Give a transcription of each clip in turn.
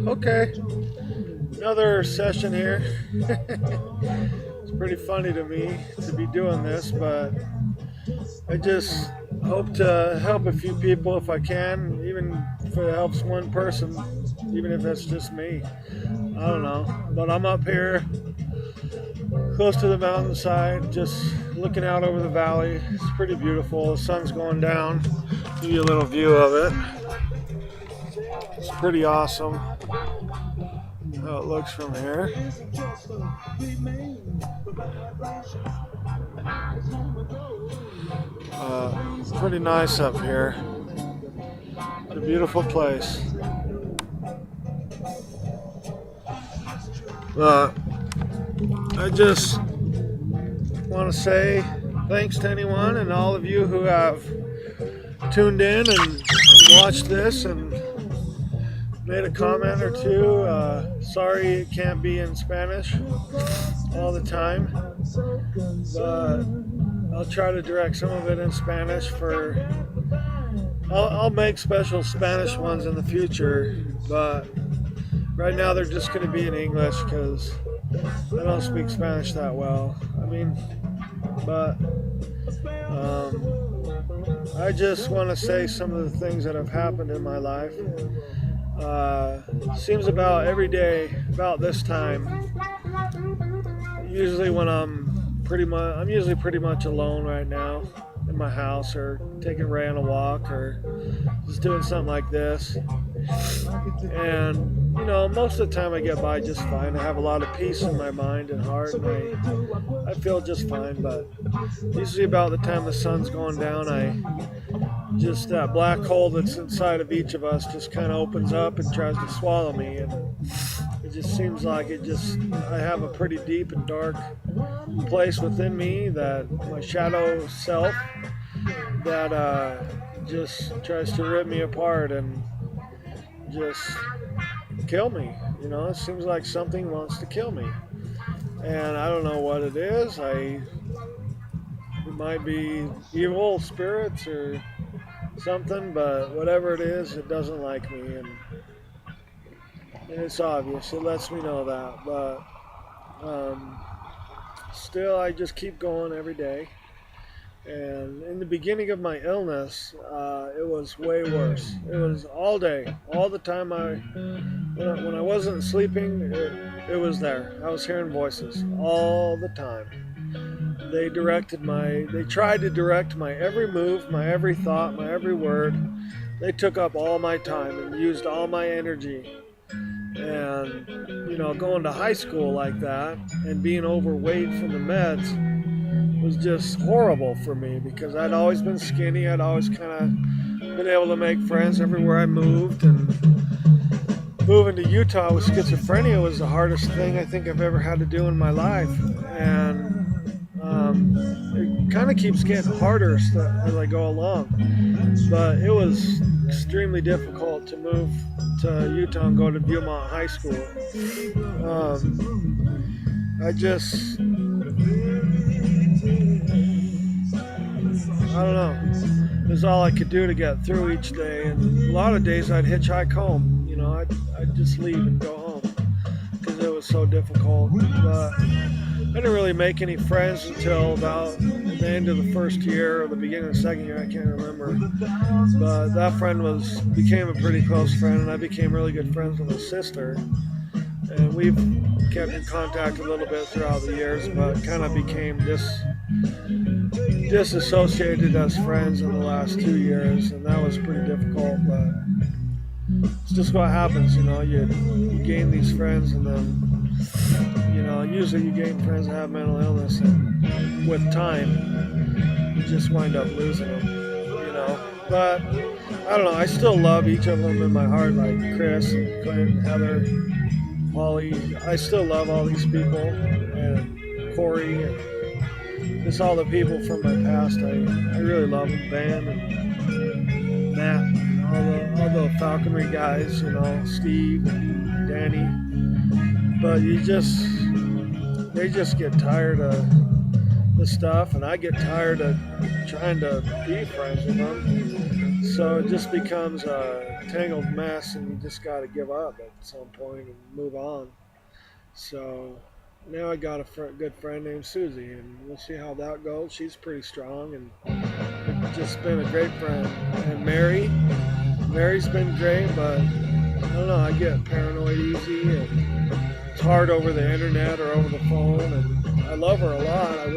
Okay, another session here. It's pretty funny to me to be doing this, but I just hope to help a few people if I can, even if it helps one person, even if it's just me. I don't know. But I'm up here close to the mountainside, just looking out over the valley. It's pretty beautiful. The sun's going down. Give you a little view of it. It's pretty awesome how it looks from here. It's pretty nice up here. It's a beautiful place. I just want to say thanks to anyone and all of you who have tuned in and watched this and made a comment or two. Sorry it can't be in Spanish all the time, but I'll try to direct some of it in Spanish I'll make special Spanish ones in the future, but right now they're just going to be in English because I don't speak Spanish that well. But I just want to say some of the things that have happened in my life. Seems about every day, about this time, usually when I'm usually pretty much alone right now in my house or taking Ray on a walk or just doing something like this. And most of the time I get by just fine. I have a lot of peace in my mind and heart, and I feel just fine. But usually about the time the sun's going down, that black hole that's inside of each of us just kind of opens up and tries to swallow me, and it just seems like I have a pretty deep and dark place within me, that my shadow self that just tries to rip me apart and just kill me. It seems like something wants to kill me, and I don't know what it is. It might be evil spirits or something, but whatever it is, it doesn't like me, and it's obvious. It lets me know that, but still I just keep going every day. And in the beginning of my illness, it was way worse. It was all day, all the time. When I wasn't sleeping, it was there. I was hearing voices all the time. They tried to direct my every move, my every thought, my every word. They took up all my time and used all my energy. And, going to high school like that and being overweight from the meds was just horrible for me, because I'd always been skinny. I'd always kind of been able to make friends everywhere I moved. And moving to Utah with schizophrenia was the hardest thing I think I've ever had to do in my life. And it kind of keeps getting harder as I go along. But it was extremely difficult to move to Utah and go to Beaumont High School. I don't know. It was all I could do to get through each day. And a lot of days I'd hitchhike home. I'd just leave and go home because it was so difficult. But I didn't really make any friends until about the end of the first year or the beginning of the second year. I can't remember. But that friend became a pretty close friend, and I became really good friends with his sister. And we've kept in contact a little bit throughout the years, but kind of became disassociated as friends in the last 2 years, and that was pretty difficult. But it's just what happens, you gain these friends, and then usually you gain friends that have mental illness, and with time you just wind up losing them. But I don't know, I still love each of them in my heart, like Chris and Clint and Heather, Holly. I still love all these people, and Corey, and just all the people from my past. I really love them. Van and Matt, and all the falconry guys, Steve and Danny. But they just get tired of the stuff, and I get tired of trying to be friends with them. So it just becomes a tangled mess, and you just got to give up at some point and move on. So now I got a good friend named Susie, and we'll see how that goes. She's pretty strong, and it's just been a great friend. And Mary's been great, but I don't know, I get paranoid easy, and it's hard over the internet or over the phone. And I love her a lot. I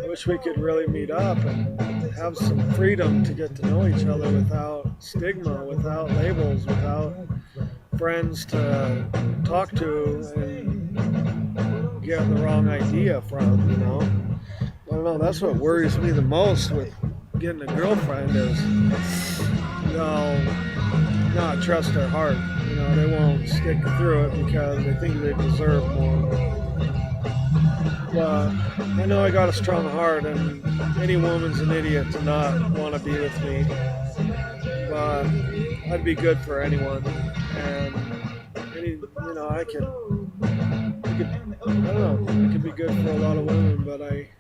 wish we could really meet up and have some freedom to get to know each other without stigma, without labels, without friends to talk to and get the wrong idea from, you know. I don't know, that's what worries me the most with getting a girlfriend is they'll not trust their heart. You know, they won't stick through it because they think they deserve more. But I know I got a strong heart, and any woman's an idiot to not want to be with me. But I'd be good for anyone, and I don't know, I could be good for a lot of women, but I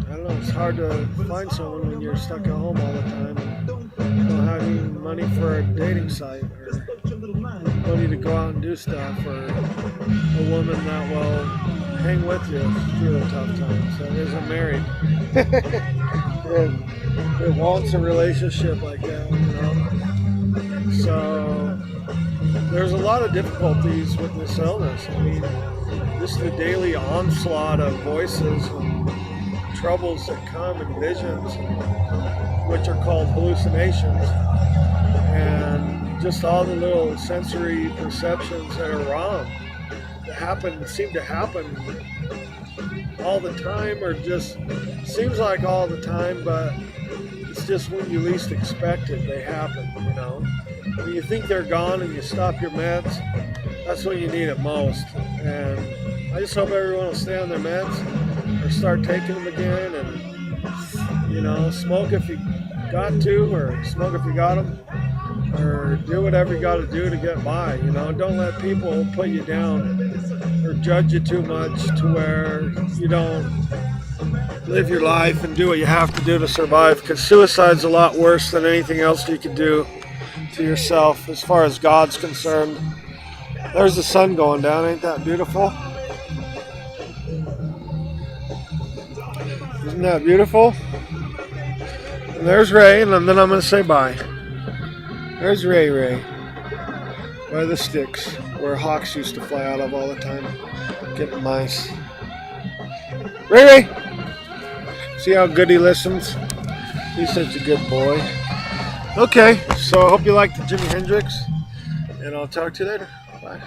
don't know, it's hard to find someone when you're stuck at home all the time and don't have any money for a dating site or money to go out and do stuff, or a woman that will hang with you through the tough times that isn't married. It wants a relationship like that, you know. So there's a lot of difficulties with this illness. I mean, just the daily onslaught of voices and troubles that come and visions, which are called hallucinations, and just all the little sensory perceptions that are wrong that seem to happen all the time, or just seems like all the time, but it's just when you least expect it, they happen, you know. When you think they're gone and you stop your meds, that's when you need it most. And I just hope everyone will stay on their meds or start taking them again, and, you know, smoke if you got to, or smoke if you got them, or do whatever you got to do to get by, you know. Don't let people put you down or judge you too much to where you don't live your life and do what you have to do to survive, because suicide's a lot worse than anything else you can do to yourself as far as God's concerned. There's the sun going down, ain't that beautiful? Isn't that beautiful? And there's Ray, and then I'm going to say bye. There's Ray by the sticks where hawks used to fly out of all the time, getting mice. Ray! See how good he listens? He's such a good boy. Okay, so I hope you liked the Jimi Hendrix, and I'll talk to you later. Bye.